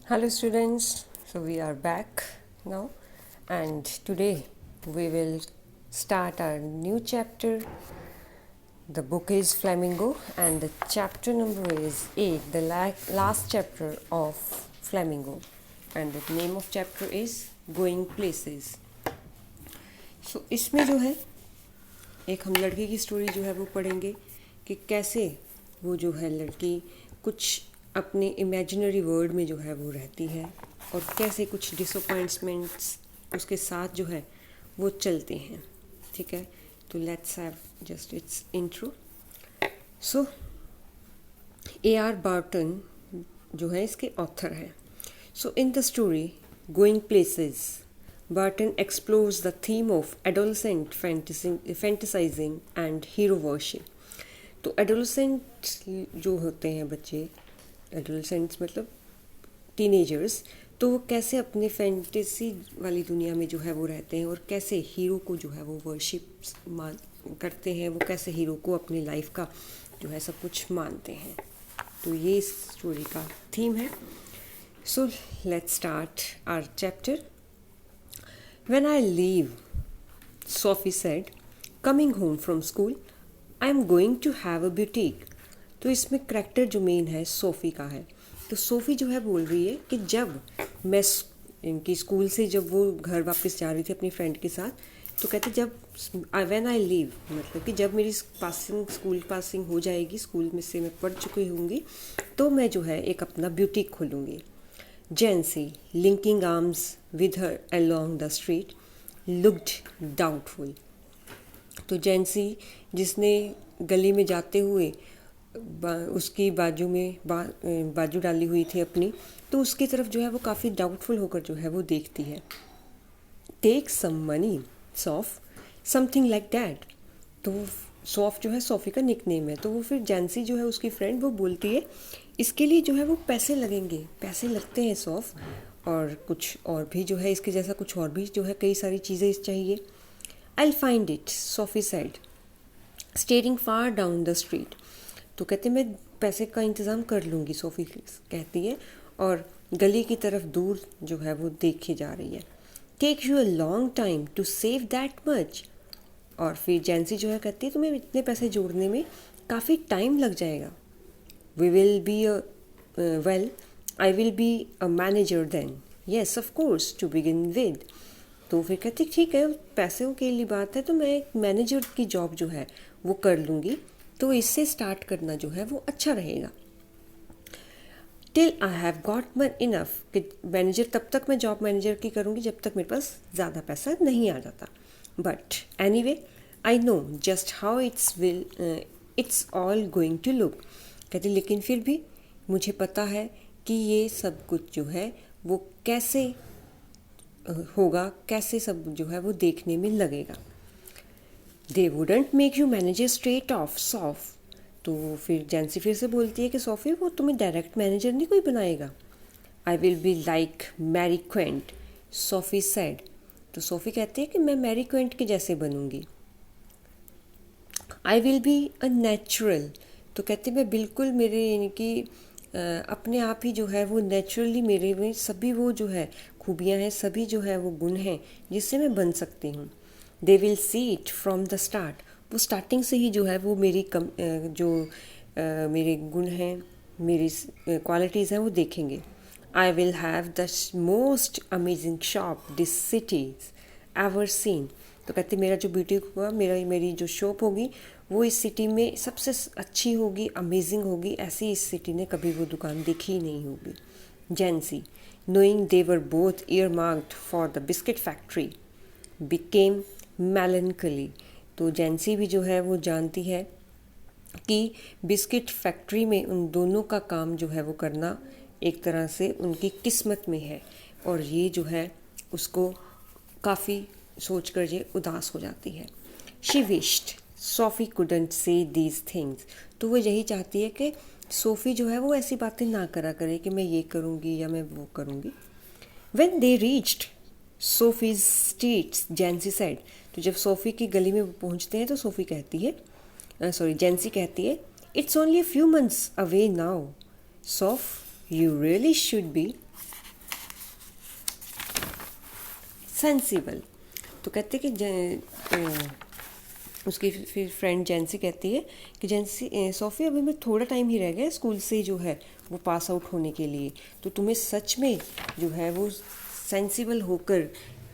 Hello, students. So, we are back now, and today we will start our new chapter. The book is Flamingo, and the chapter number is 8, the last chapter of Flamingo, and the name of chapter is Going Places. So, इसमें जो है एक हम लड़की की story जो है वो पढ़ेंगे कि कैसे वो जो है लड़की कुछ अपने इमेजिनरी वर्ल्ड में जो है वो रहती है और कैसे कुछ डिसअपॉइंटमेंट्स उसके साथ जो है वो चलते हैं. ठीक है, तो let's have just its intro. So A.R. Barton जो है इसके ऑथर है. So in the story going places, Barton explores the theme of adolescent fantasizing and hero worship. तो एडोलसेंट जो होते हैं बच्चे, एडोलसेंट्स मतलब टीनेजर्स, तो वो कैसे अपने फैंटेसी वाली दुनिया में जो है वो रहते हैं और कैसे हीरो को जो है वो वर्शिप मान करते हैं, वो कैसे हीरो को अपनी लाइफ का जो है सब कुछ मानते हैं. तो ये इस स्टोरी का थीम है. So let's start our chapter. When I leave, Sophie said, coming home from school, I am going to have a boutique. तो इसमें करेक्टर जो मेन है सोफ़ी का है. तो सोफ़ी जो है बोल रही है कि जब मैं इनकी स्कूल से जब वो घर वापस जा रही थी अपनी फ्रेंड के साथ, तो कहते जब व्हेन आई लीव मतलब कि जब मेरी स्कूल पासिंग हो जाएगी, स्कूल में से मैं पढ़ चुकी होंगी, तो मैं जो है एक अपना ब्यूटीक खोलूँगी. Jancy, linking arms with her along the street, looked doubtful. तो जेंसी जिसने गली में जाते हुए उसकी बाजू में बाजू डाली हुई थी अपनी, तो उसकी तरफ जो है वो काफ़ी डाउटफुल होकर जो है वो देखती है. Take some money Soph, something like that. तो सॉफ जो है सोफ़ी का निकनेम है. तो वो फिर जेंसी जो है उसकी फ्रेंड वो बोलती है इसके लिए जो है वो पैसे लगेंगे, पैसे लगते हैं सॉफ, और कुछ और भी जो है इसके जैसा कुछ और भी जो है कई सारी चीज़ें चाहिए. I find it, SoFi said, steering far down the street. तो कहते मैं पैसे का इंतज़ाम कर लूँगी, सोफ़ी कहती है और गली की तरफ दूर जो है वो देखे जा रही है. Take you a long time to save that much. और फिर जेंसी जो है कहती है तुम्हें इतने पैसे जोड़ने में काफ़ी टाइम लग जाएगा. We will be I will be a manager then. Yes, of course, to begin with. तो फिर कहती ठीक है, पैसों के लिए बात है तो मैं एक मैनेजर की जॉब जो है वो कर लूँगी, तो इससे स्टार्ट करना जो है वो अच्छा रहेगा. Till I have got enough, कि मैनेजर तब तक मैं जॉब मैनेजर की करूँगी जब तक मेरे पास ज़्यादा पैसा नहीं आ जाता. But anyway I know just how it's all going to look. कहते लेकिन फिर भी मुझे पता है कि ये सब कुछ जो है वो कैसे होगा, कैसे सब जो है वो देखने में लगेगा. They wouldn't make you manager straight off Soph. तो फिर जेंसी फिर से बोलती है कि सोफ़ी वो तुम्हें डायरेक्ट मैनेजर नहीं कोई बनाएगा. I will be like Mary Quant, Sophie said. तो सोफ़ी कहती है कि मैं मैरी क्वेंट के जैसे बनूंगी. I will be a natural. तो कहते मैं बिल्कुल मेरे यानी कि अपने आप ही जो है वो नेचुरली मेरे में सभी वो जो है खूबियाँ हैं, सभी जो है वो गुण हैं जिससे मैं बन सकती हूँ. They will see it from the start. वो स्टार्टिंग से ही जो है वो मेरी मेरे गुण हैं, मेरी क्वालिटीज़ हैं वो देखेंगे. I will have the most amazing shop this cities ever seen. तो कहते मेरा जो ब्यूटीक हुआ, मेरी जो शॉप होगी वो इस सिटी में सबसे अच्छी होगी, अमेजिंग होगी, ऐसी इस सिटी ने कभी वो दुकान देखी ही नहीं होगी. Jansie, knowing they were both earmarked for the biscuit factory, became melancholy. तो जेंसी भी जो है वो जानती है कि बिस्किट फैक्ट्री में उन दोनों का काम जो है वो करना एक तरह से उनकी किस्मत में है, और ये जो है उसको काफ़ी सोच कर ये उदास हो जाती है. शी विश्ड सोफ़ी कुडंट से दीज थिंग्स. तो वो यही चाहती है कि सोफ़ी जो है वो ऐसी बातें ना करा करे कि मैं ये करूँगी या मैं वो करूँगी. When they reached Sophie's streets, Jansie said. तो जब सोफ़ी की गली में पहुँचते हैं तो सोफ़ी कहती है जेंसी कहती है it's only a few months away now. Soph, you really should be sensible. तो कहते कि उसकी फिर फ्रेंड जेंसी कहती है कि जेंसी सोफ़ी अभी मैं थोड़ा टाइम ही रह गया स्कूल से जो है वो पास आउट होने के लिए, तो तुम्हें सच में जो है वो सेंसिबल होकर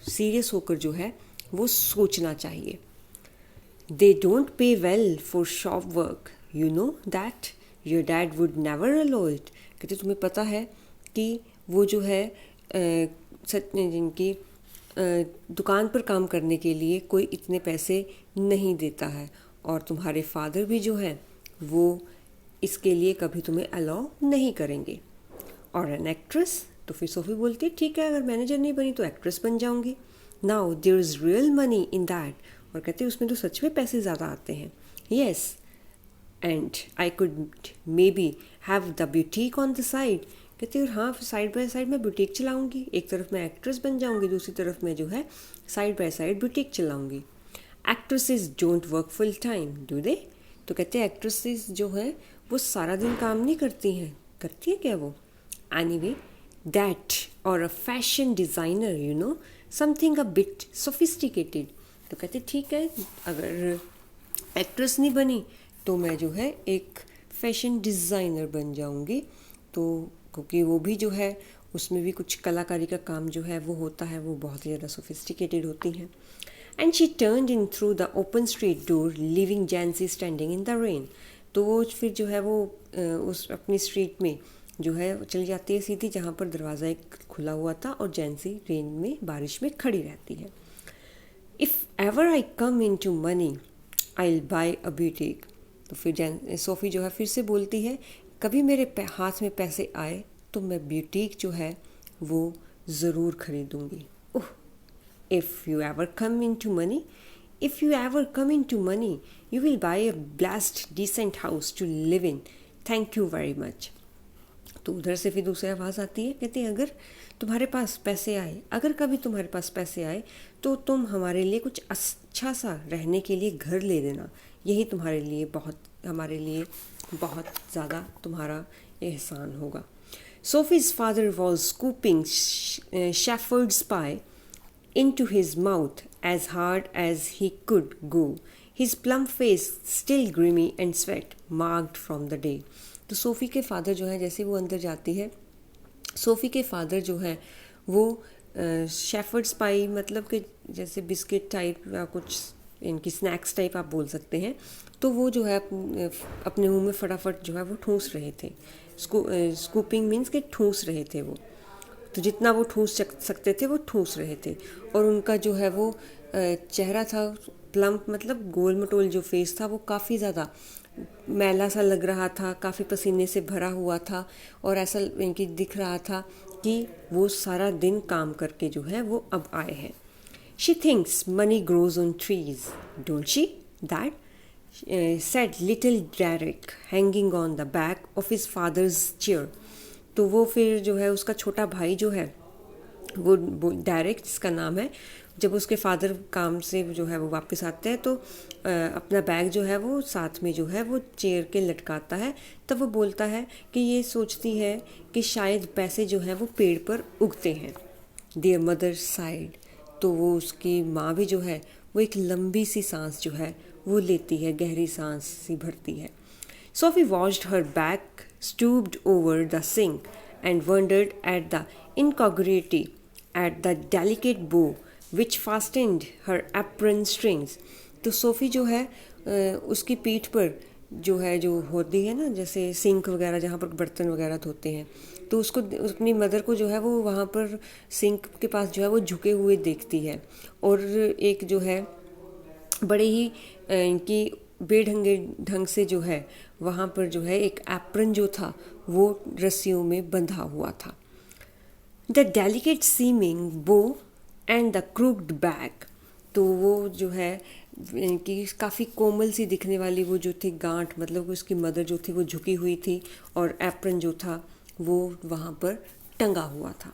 सीरियस होकर जो है वो सोचना चाहिए। They don't pay well for shop work, you know that your dad would never allow it. कहते तुम्हें पता है कि वो जो है जिनकी दुकान पर काम करने के लिए कोई इतने पैसे नहीं देता है, और तुम्हारे फादर भी जो है वो इसके लिए कभी तुम्हें अलाउ नहीं करेंगे। और एन एक्ट्रेस, तो फिर सोफ़ी बोलती है ठीक है, अगर मैनेजर नहीं बनी तो एक्ट्रेस बन जाऊंगी। Now there is real money in that, और कहते हैं उसमें तो सच में पैसे ज़्यादा आते हैं। Yes, and I could maybe have the boutique on the side. कहती है हाँ, साइड बाय साइड मैं बुटीक चलाऊंगी, एक तरफ मैं एक्ट्रेस बन जाऊंगी, दूसरी तरफ मैं जो है साइड बाय साइड बुटीक चलाऊंगी। Actresses don't work full time do they. तो कहते हैं एक्ट्रेसेस जो है वो सारा दिन काम नहीं करती हैं, करती है क्या वो? एनीवे दैट और a fashion designer, you know something a bit sophisticated. तो कहते ठीक है, अगर एक्ट्रेस नहीं बनी तो मैं जो है एक फैशन डिज़ाइनर बन जाऊंगी। तो क्योंकि वो भी जो है उसमें भी कुछ कलाकारी का काम जो है वो होता है, वो बहुत ही ज़्यादा सोफिस्टिकेटेड होती हैं। And she turned in through the open street door leaving Jansie standing in the rain. तो वो फिर जो है वो उस अपनी स्ट्रीट में जो है चली जाती है सीधी, जहाँ पर दरवाज़ा एक खुला हुआ था और जैंसी रेन में बारिश में खड़ी रहती है। If ever I come into money I will buy a boutique. तो फिर सोफ़ी जो है फिर से बोलती है कभी मेरे हाथ में पैसे आए तो मैं ब्यूटीक जो है वो ज़रूर खरीदूँगी। Oh, if you ever come into money, if you ever come into money you will buy a blast decent house to live in, thank you very much. तो उधर से फिर दूसरी आवाज़ आती है, कहते हैं अगर तुम्हारे पास पैसे आए, अगर कभी तुम्हारे पास पैसे आए तो तुम हमारे लिए कुछ अच्छा सा रहने के लिए घर ले देना, यही तुम्हारे लिए हमारे लिए बहुत ज़्यादा तुम्हारा एहसान होगा। Sophie's father was scooping shepherd's pie into his mouth as hard as he could go, his plump face still grimy and sweat marked from the day. तो सोफ़ी के फादर जो है, जैसे वो अंदर जाती है, सोफ़ी के फादर जो है वो शेफर्ड्स पाई मतलब कि जैसे बिस्किट टाइप या कुछ इनकी स्नैक्स टाइप आप बोल सकते हैं, तो वो जो है अपने मुंह में फटाफट जो है वो ठूंस रहे थे। स्कूपिंग मीन्स कि ठूंस रहे थे वो, तो जितना वो ठूंस सकते थे वो ठूंस रहे थे। और उनका जो है वो चेहरा था प्लम्प, मतलब गोल मटोल जो फेस था वो काफ़ी ज़्यादा मैला सा लग रहा था, काफ़ी पसीने से भरा हुआ था, और ऐसा इनकी दिख रहा था कि वो सारा दिन काम करके जो है वो अब आए हैं। She thinks money grows on trees, don't she? That said little Derek, hanging on the back of his father's chair. तो वो फिर जो है उसका छोटा भाई जो है वो डायरेक्ट जिसका नाम है, जब उसके फादर काम से जो है वो वापस आते हैं तो अपना बैग जो है वो साथ में जो है वो चेयर के लटकाता है। तब वो बोलता है कि ये सोचती है कि शायद पैसे जो हैं वो पेड़ पर उगते हैं। देयर मदर साइड, तो वो उसकी माँ भी जो है वो एक लंबी सी सांस जो है वो लेती है, गहरी सांस सी भरती है। Sophie watched her back stooped over the sink and wondered at the incongruity at the delicate bow which fastened her apron strings. तो सोफ़ी जो है उसकी पीठ पर जो है जो होती है ना, जैसे सिंक वगैरह जहाँ पर बर्तन वगैरह धोते हैं, तो उसको अपनी मदर को जो है वो वहाँ पर सिंक के पास जो है वो झुके हुए देखती है, और एक जो है बड़े ही इनकी बेढंगे ढंग से जो है वहाँ पर जो है एक एप्रन जो था वो रस्सियों में बंधा हुआ था। The delicate seeming bow and the crooked back, तो वो जो है इनकी काफ़ी कोमल सी दिखने वाली वो जो थी गांठ, मतलब उसकी मदर जो थी वो झुकी हुई थी, और एप्रन जो था वो वहाँ पर टंगा हुआ था।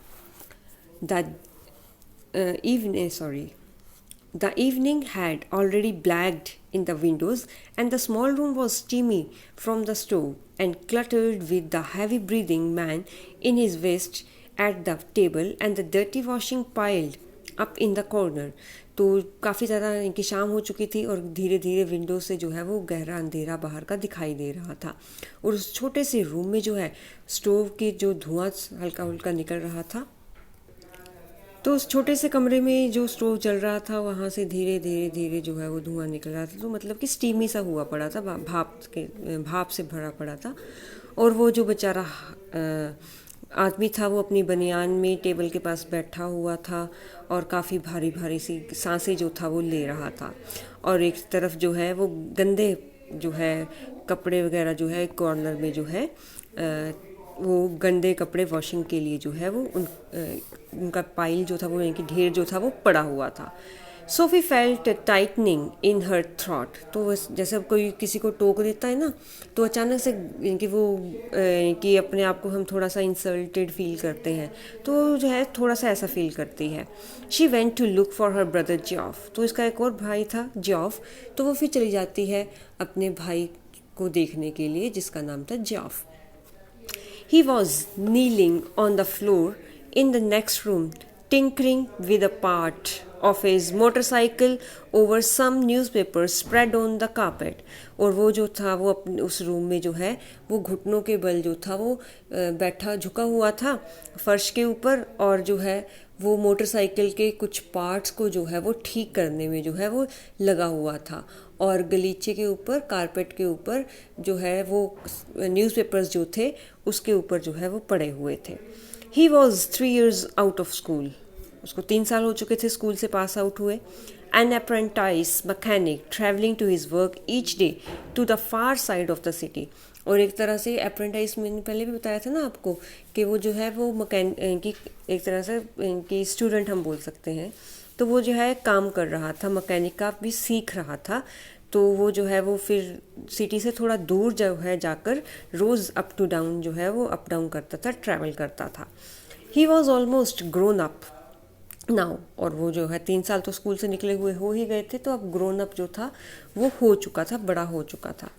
The evening had already blacked in the windows, and the small room was steamy from the stove and cluttered with the heavy-breathing man in his vest at the table and the dirty washing piled up in the corner. तो काफ़ी ज़्यादा इनकी शाम हो चुकी थी और धीरे धीरे विंडो से जो है वो गहरा अंधेरा बाहर का दिखाई दे रहा था, और उस छोटे से रूम में जो है स्टोव के जो धुआं हल्का हल्का निकल रहा था। तो उस छोटे से कमरे में जो स्टोव जल रहा था वहाँ से धीरे धीरे धीरे जो है वो धुआं निकल रहा था, तो मतलब कि स्टीमी सा हुआ पड़ा था, भाप से भरा पड़ा था। और वो जो बेचारा आदमी था वो अपनी बनियान में टेबल के पास बैठा हुआ था और काफ़ी भारी भारी सी सांसें जो था वो ले रहा था, और एक तरफ जो है वो गंदे जो है कपड़े वगैरह जो है कॉर्नर में जो है वो गंदे कपड़े वॉशिंग के लिए जो है वो उनका पाइल जो था वो यानी कि ढेर जो था वो पड़ा हुआ था। सोफी फेल्ट टाइटनिंग इन हर थ्रॉट। तो जैसे कोई किसी को टोक देता है ना, तो अचानक से कि वो कि अपने आप को हम थोड़ा सा इंसल्टेड फील करते हैं, तो जो है थोड़ा सा ऐसा फील करती है। She went to look for her brother Joff. तो इसका एक और भाई था जॉफ, तो वो फिर चली जाती है अपने भाई को देखने के लिए जिसका नाम था जॉफ। He was kneeling on the floor in the next room, tinkering with a part of his motorcycle over some newspapers spread on the carpet। और वो जो था वो अपने उस रूम में जो है वो घुटनों के बल जो था वो बैठा झुका हुआ था फर्श के ऊपर, और जो है वो मोटरसाइकिल के कुछ पार्ट्स को जो है वो ठीक करने में जो है वो लगा हुआ था, और गलीचे के ऊपर कारपेट के ऊपर जो है वो न्यूज़पेपर्स जो थे उसके ऊपर जो है वो पड़े हुए थे। He was 3 years out of school. उसको 3 साल हो चुके थे स्कूल से पास आउट हुए। An apprentice mechanic travelling to his work each day to the far side of the city. और एक तरह से अप्रेंटाइज मैंने पहले भी बताया था ना आपको कि वो जो है वो की एक तरह से इनकी स्टूडेंट हम बोल सकते हैं। तो वो जो है काम कर रहा था, मैकेनिक का भी सीख रहा था। तो वो जो है वो फिर सिटी से थोड़ा दूर जो है जाकर रोज़ अप टू डाउन जो है वो अप डाउन करता था, ट्रैवल करता था। He was almost grown up now. और वो जो है 3 साल तो स्कूल से निकले हुए हो ही गए थे, तो अब ग्रोन अप जो था वो हो चुका था, बड़ा हो चुका था।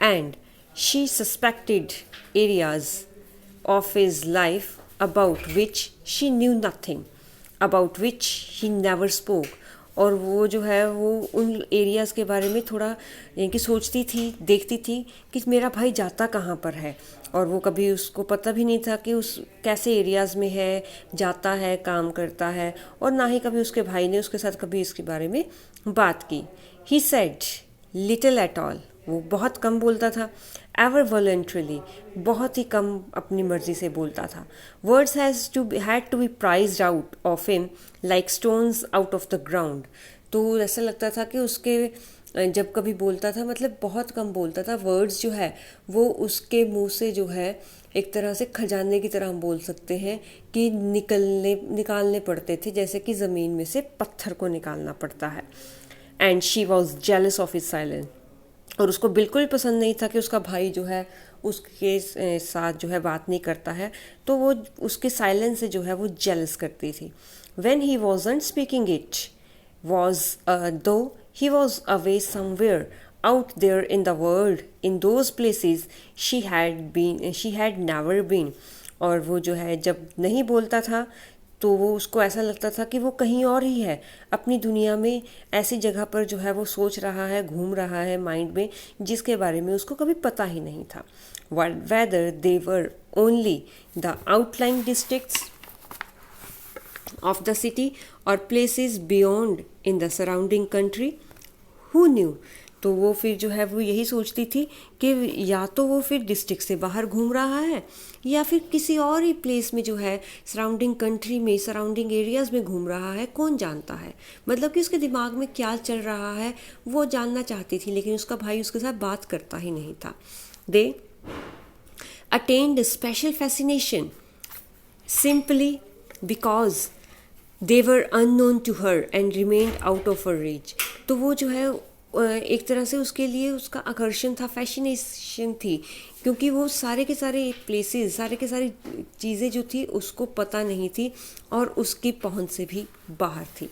And she suspected areas of his life about which she knew nothing, about which he never spoke. और वो जो है वो उन एरियाज़ के बारे में थोड़ा यानी कि सोचती थी, देखती थी कि मेरा भाई जाता कहाँ पर है, और वो कभी उसको पता भी नहीं था कि उस कैसे एरियाज़ में है, जाता है, काम करता है, और ना ही कभी उसके भाई ने उसके साथ कभी इसके बारे में बात की। He said little at all. वो बहुत कम बोलता था। एवर वॉलंटरीली, बहुत ही कम अपनी मर्जी से बोलता था। Words had to be prised out of him like stones out of the ground. तो ऐसा लगता था कि उसके जब कभी बोलता था मतलब बहुत कम बोलता था, वर्ड्स जो है वो उसके मुंह से जो है एक तरह से खजाने की तरह हम बोल सकते हैं कि निकालने पड़ते थे, जैसे कि ज़मीन में से पत्थर को निकालना पड़ता है। And she was jealous of his silence. और उसको बिल्कुल पसंद नहीं था कि उसका भाई जो है उसके साथ जो है बात नहीं करता है, तो वो उसके साइलेंस से जो है वो जेलस करती थी। When he wasn't speaking it was though he was away somewhere out there in the world, in those places she had never been. और वो जो है जब नहीं बोलता था तो वो उसको ऐसा लगता था कि वो कहीं और ही है, अपनी दुनिया में, ऐसी जगह पर जो है वो सोच रहा है, घूम रहा है माइंड में, जिसके बारे में उसको कभी पता ही नहीं था। Whether they were only the outlying districts of the city और places beyond in the surrounding country, who knew. तो वो फिर जो है वो यही सोचती थी कि या तो वो फिर डिस्ट्रिक्ट से बाहर घूम रहा है या फिर किसी और ही प्लेस में जो है सराउंडिंग कंट्री में, सराउंडिंग एरियाज़ में घूम रहा है, कौन जानता है। मतलब कि उसके दिमाग में क्या चल रहा है वो जानना चाहती थी, लेकिन उसका भाई उसके साथ बात करता ही नहीं था। They attained special fascination simply because they were unknown to her and remained out of her reach. तो वो जो है एक तरह से उसके लिए उसका आकर्षण था, फैसिनेशन थी, क्योंकि वो सारे के सारे प्लेसेस, सारे के सारी चीज़ें जो थी उसको पता नहीं थी और उसकी पहुंच से भी बाहर थी।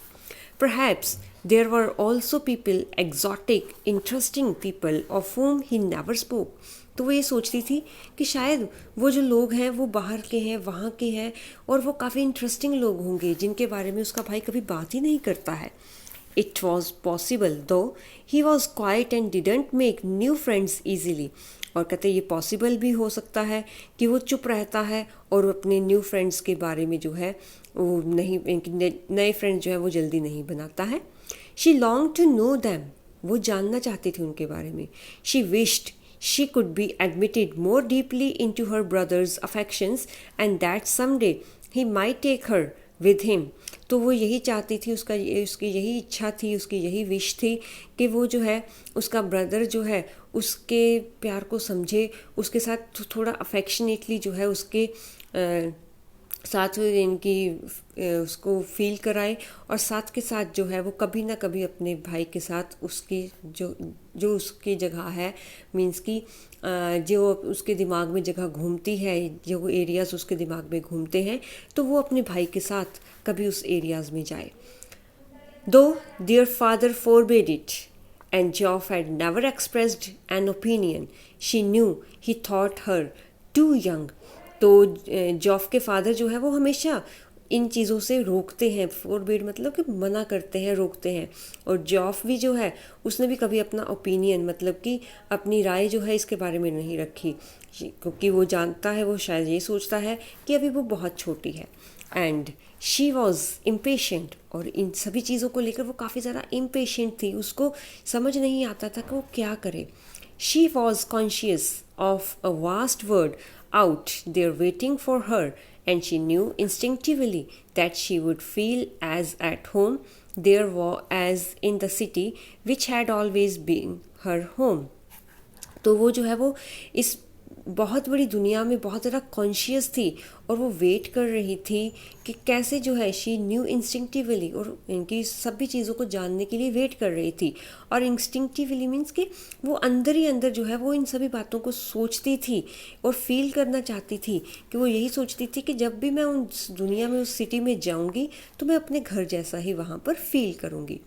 Perhaps there were also people, exotic, interesting people of whom he never spoke। तो वो ये सोचती थी कि शायद वो जो लोग हैं वो बाहर के हैं, वहाँ के हैं, और वो काफ़ी इंटरेस्टिंग लोग होंगे जिनके बारे में उसका भाई कभी बात ही नहीं करता है. It was possible, though he was quiet and didn't make new friends easily. और कहते ये पॉसिबल भी हो सकता है कि वो चुप रहता है और अपने न्यू फ्रेंड्स के बारे में जो है वो नहीं, नए फ्रेंड जो है वो जल्दी नहीं बनाता है. She long to know them, वो जानना चाहती थी उनके बारे में. She wished she could be admitted more deeply into her brother's affections and that someday he might take her with him. तो वो यही चाहती थी, उसकी यही इच्छा थी, उसकी यही विश थी कि वो जो है उसका ब्रदर जो है उसके प्यार को समझे, उसके साथ थोड़ा अफेक्शनेटली जो है उसके साथ इनकी उसको फील कराए, और साथ के साथ जो है वो कभी ना कभी अपने भाई के साथ उसकी जो उसकी जगह है, मीन्स की जो उसके दिमाग में जगह घूमती है, जो एरियाज़ उसके दिमाग में घूमते हैं, तो वो अपने भाई के साथ कभी उस एरियाज़ में जाए. दो their father forbade it and Geoff had never expressed an opinion. She knew he thought her too young. तो जॉफ के फादर जो है वो हमेशा इन चीज़ों से रोकते हैं. फोरबिड मतलब कि मना करते हैं, रोकते हैं. और जॉफ भी जो है उसने भी कभी अपना ओपिनियन मतलब कि अपनी राय जो है इसके बारे में नहीं रखी, क्योंकि वो जानता है, वो शायद ये सोचता है कि अभी वो बहुत छोटी है. एंड शी वॉज इम्पेशेंट, और इन सभी चीज़ों को लेकर वो काफ़ी ज़्यादा इम्पेशेंट थी. उसको समझ नहीं आता था कि वो क्या करे. She was conscious of a vast world out there waiting for her, and she knew instinctively that she would feel as at home there as in the city which had always been her home. तो वो जो है वो इस बहुत बड़ी दुनिया में बहुत ज़्यादा कॉन्शियस थी, और वो वेट कर रही थी कि कैसे जो है शी न्यू इंस्टिंक्टिवली, और इनकी सभी चीज़ों को जानने के लिए वेट कर रही थी. और इंस्टिंक्टिवली मीन्स कि वो अंदर ही अंदर जो है वो इन सभी बातों को सोचती थी और फील करना चाहती थी. कि वो यही सोचती थी कि जब भी मैं उस दुनिया में, उस सिटी में जाऊँगी तो मैं अपने घर जैसा ही वहाँ पर फील करूँगी.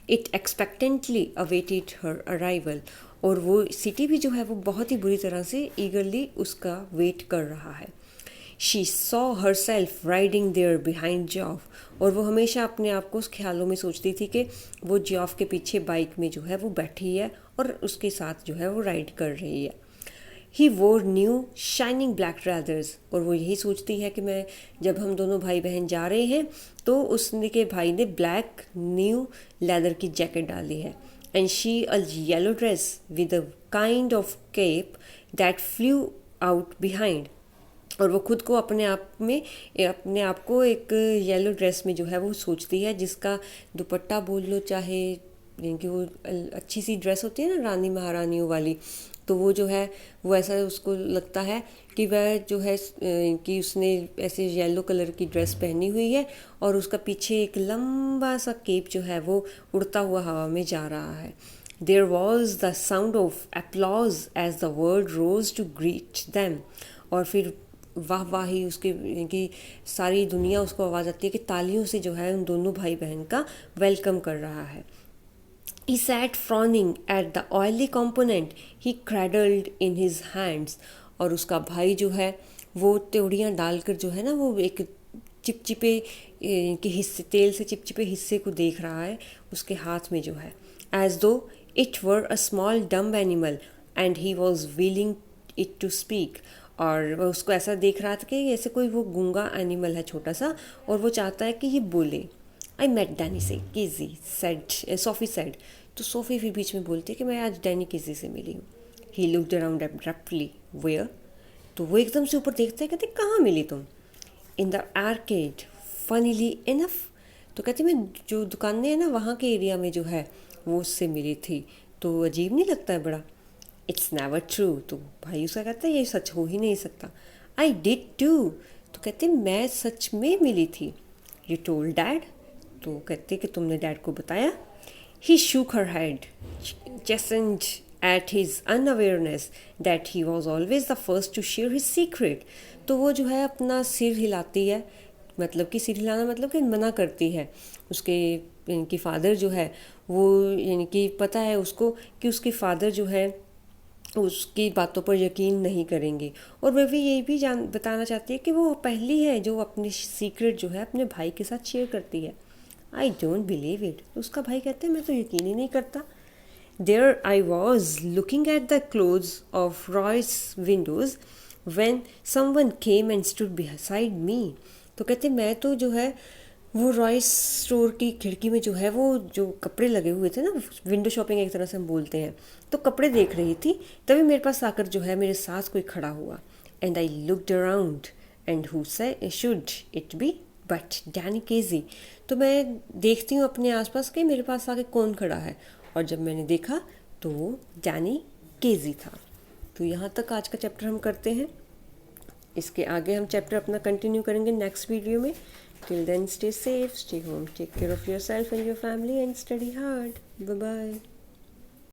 इट एक्सपेक्टेंटली अवेटेड हर अराइवल, और वो सिटी भी जो है वो बहुत ही बुरी तरह से ईगरली उसका वेट कर रहा है. She saw herself riding there behind Joff, और वो हमेशा अपने आप को उस ख्यालों में सोचती थी कि वो जॉफ के पीछे बाइक में जो है वो बैठी है और उसके साथ जो है वो राइड कर रही है. ही वोर न्यू शाइनिंग ब्लैक ट्राउजर्स, और वो यही सोचती है कि मैं जब हम दोनों भाई बहन जा रहे हैं तो उसने के भाई ने ब्लैक न्यू लेदर की जैकेट डाली है. And she a yellow dress with a kind of cape that flew out behind. और वो खुद को अपने आप को एक येलो ड्रेस में जो है वो सोचती है, जिसका दुपट्टा बोल लो चाहे, कि वो अच्छी सी ड्रेस होती है ना रानी महारानियों वाली, तो वो जो है वो ऐसा उसको लगता है कि वह जो है कि उसने ऐसे येलो कलर की ड्रेस पहनी हुई है और उसका पीछे एक लंबा सा केप जो है वो उड़ता हुआ हवा में जा रहा है. There was the sound of applause as the world rose to greet them, और फिर वाह वाह ही उसके कि सारी दुनिया उसको आवाज़ आती है कि तालियों से जो है उन दोनों भाई बहन का वेलकम कर रहा है. He sat frowning at the oily component he cradled in his hands, और उसका भाई जो है वो त्योड़ियाँ डालकर जो है ना वो एक चिपचिपे के हिस्से, तेल से चिपचिपे हिस्से को देख रहा है उसके हाथ में जो है, as though it were a small dumb animal and he was willing it to speak. और वह उसको ऐसा देख रहा था कि ऐसे कोई वो गूंगा एनिमल है छोटा सा, और वो चाहता है कि ये बोले. आई मेट डैनी से किजी सेड, सोफ़ी सेड. तो सोफ़ी फिर बीच में बोलती है कि मैं आज डैनी किजी से मिली हूँ. He looked around abruptly. Where? तो वो एकदम से ऊपर देखता है, कहते कहाँ मिली तुम? In the arcade funnily enough. तो कहते मैं जो दुकानें हैं ना वहाँ के एरिया में जो है वो उससे मिली थी. तो अजीब नहीं लगता है बड़ा? It's never true. तो भाई उसका कहता है ये सच हो ही नहीं सकता. I did too. तो कहते मैं सच में मिली थी. You told dad. तो कहते कि तुमने डैड को बताया. He shook her head, chastened at his unawareness that he was always the first to share his secret. तो वो जो है अपना सिर हिलाती है, मतलब कि सिर हिलाना मतलब कि मना करती है. उसके इनकी फादर जो है वो यानी कि पता है उसको कि उसके फादर जो है उसकी बातों पर यकीन नहीं करेंगे। और वह भी यही भी बताना चाहती है कि वो पहली है जो अपनी सीक्रेट जो है अपने भाई के साथ शेयर करती है। I don't believe it. उसका भाई कहते हैं मैं तो यकीन ही नहीं करता। There I was looking at the clothes of Royce windows when someone came and stood beside me. तो कहते मैं तो जो है वो रॉयस स्टोर की खिड़की में जो है वो जो कपड़े लगे हुए थे ना, विंडो शॉपिंग एक तरह से हम बोलते हैं, तो कपड़े देख रही थी। तभी मेरे पास आकर जो है मेरे साथ कोई खड़ा हुआ। And I looked around and who should it be but Danny KG. तो मैं देखती हूँ अपने आसपास कि मेरे पास आके कौन खड़ा है, और जब मैंने देखा तो वो डैनी केजी था। तो यहाँ तक आज का चैप्टर हम करते हैं। इसके आगे हम चैप्टर अपना कंटिन्यू करेंगे नेक्स्ट वीडियो में। Till then, stay safe, stay home, take care of yourself and your family, and study hard. Bye bye.